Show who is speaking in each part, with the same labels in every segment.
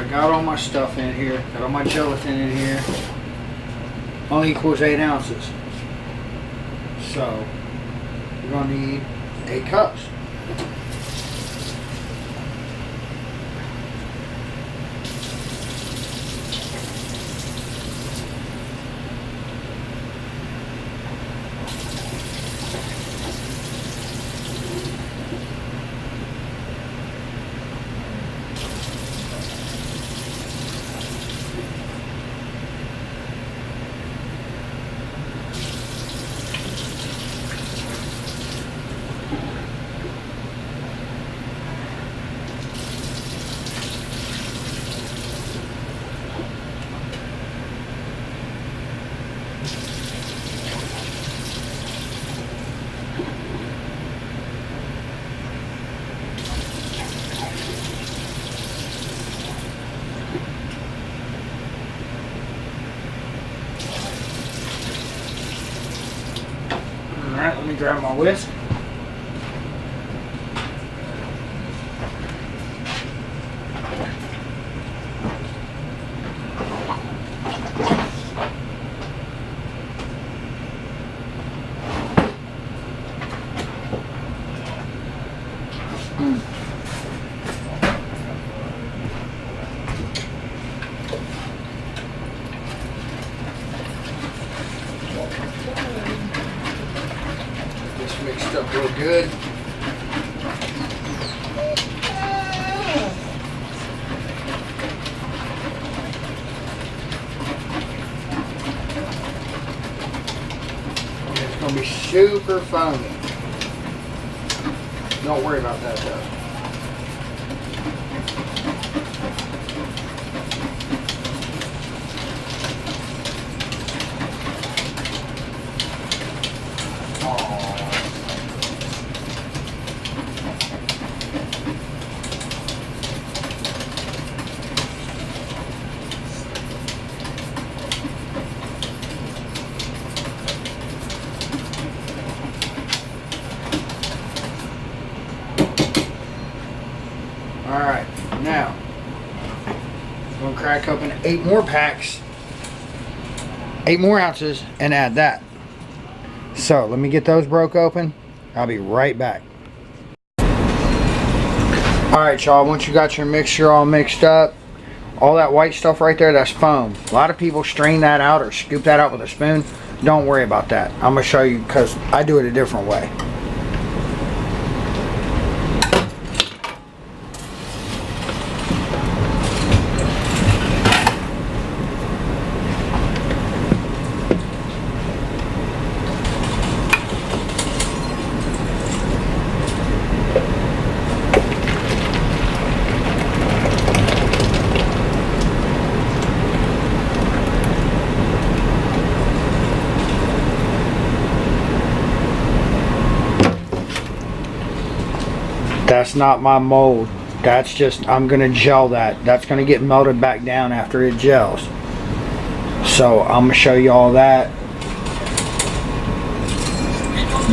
Speaker 1: I got all my stuff in here, got all my gelatin in here. Only equals 8 ounces. So we're gonna need 8 cups. Alright, let me grab my whisk. Mixed up real good. It's going to be super foamy. Don't worry about that though. Alright, now I'm going to crack open 8 more packs, 8 more ounces, and add that. So let me get those broke open. I'll be right back. Alright y'all, once you got your mixture all mixed up, all that white stuff right there, that's foam. A lot of people strain that out or scoop that out with a spoon. Don't worry about that. I'm going to show you because I do it a different way. That's not my mold. That's just, I'm going to gel that. That's going to get melted back down after it gels. So I'm going to show you all that.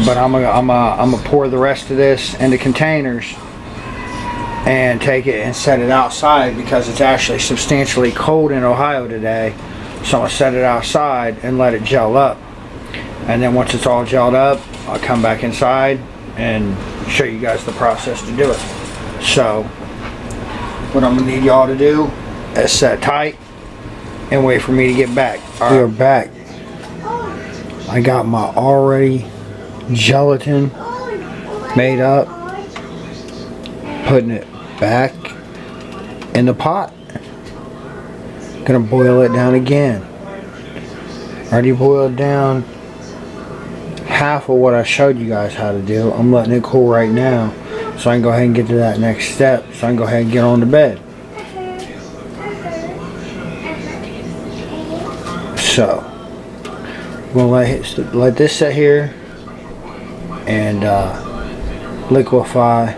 Speaker 1: But I'm going to pour the rest of this into containers and take it and set it outside because it's actually substantially cold in Ohio today. So I'm going to set it outside and let it gel up. And then once it's all gelled up, I'll come back inside and show you guys the process to do it. So what I'm gonna need y'all to do is set tight and wait for me to get back. All right. We're back. I got my already gelatin made up, putting it back in the pot. Gonna boil it down again. Already boiled down half of what I showed you guys how to do. I'm letting it cool right now so I can go ahead and get to that next step, so I can go ahead and get on to bed. So I'm gonna let this sit here and liquefy,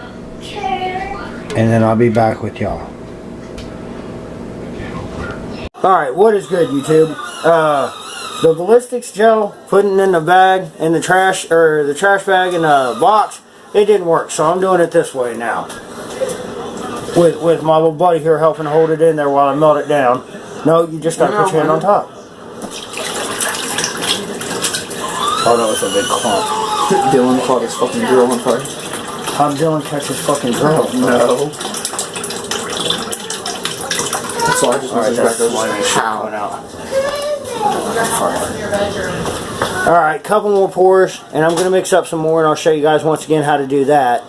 Speaker 1: and then I'll be back with y'all. Alright, what is good, YouTube? The Ballistics gel, putting in the bag, in the trash, or the trash bag in the box, it didn't work, so I'm doing it this way now. with my little buddy here helping hold it in there while I melt it down. No, you just gotta put your hand on top. Oh, that was a big clump.
Speaker 2: Dylan caught his fucking grill on fire.
Speaker 1: How'd Dylan catch his fucking grill?
Speaker 2: No. So I just
Speaker 1: Alright, that's slimy shit coming out. Alright, couple more pours, and I'm going to mix up some more, and I'll show you guys once again how to do that.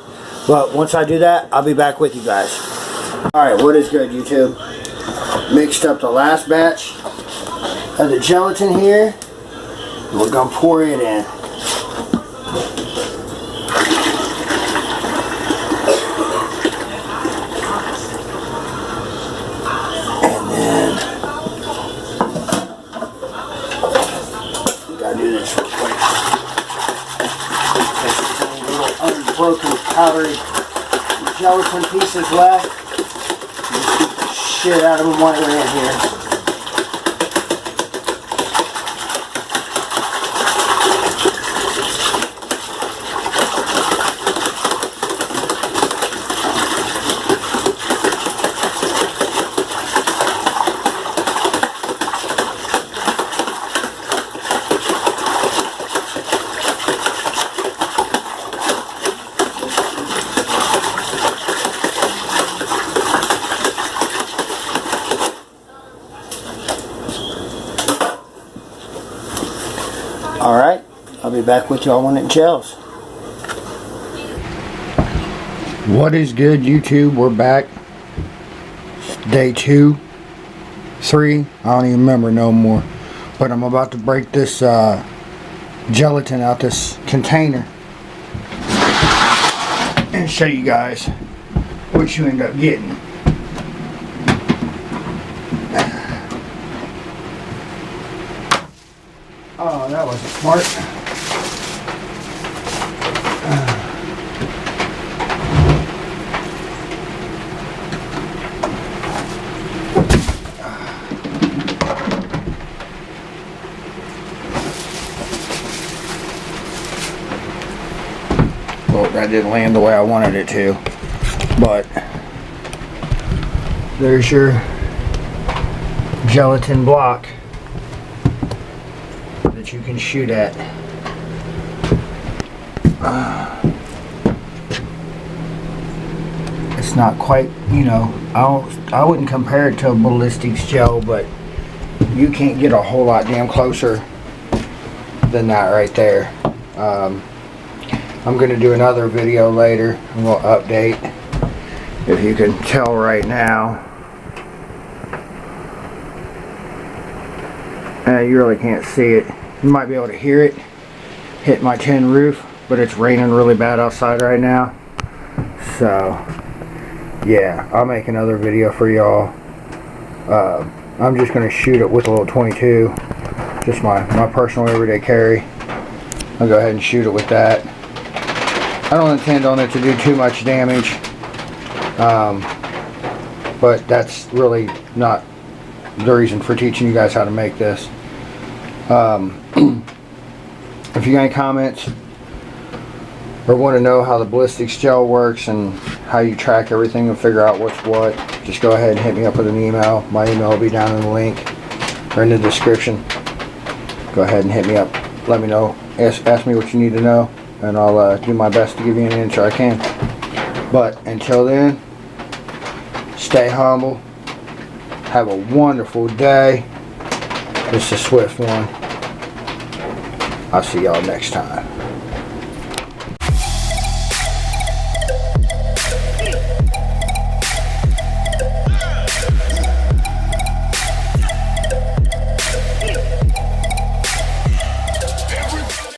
Speaker 1: But once I do that, I'll be back with you guys. Alright, what is good, YouTube? Mixed up the last batch of the gelatin here. And we're going to pour it in. And then we got to do this real quick. There's little unbroken powdery gelatin pieces left. Just keep the shit out of them while they're in here. Alright, I'll be back with y'all when it gels. What is good, YouTube? We're back. Day 2, 3, I don't even remember no more. But I'm about to break this gelatin out this container and show you guys what you end up getting. Oh, that wasn't smart. Well, that didn't land the way I wanted it to, but there's your gelatin block that you can shoot at. It's not quite, you know, I wouldn't compare it to a ballistics gel, but you can't get a whole lot damn closer than that right there. I'm going to do another video later, and we'll update. If you can tell right now, you really can't see it. You might be able to hear it hit my tin roof, but it's raining really bad outside right now. So yeah, I'll make another video for y'all. I'm just going to shoot it with a little 22, just my personal everyday carry. I'll go ahead and shoot it with that. I don't intend on it to do too much damage, but that's really not the reason for teaching you guys how to make this. If you got any comments or want to know how the ballistics gel works and how you track everything and figure out what's what, just go ahead and hit me up with an email. My email will be down in the link or in the description. Go ahead and hit me up. Let me know. Ask me what you need to know, and I'll do my best to give you an answer I can. But until then, stay humble. Have a wonderful day. It's a swift one. I'll see y'all next time.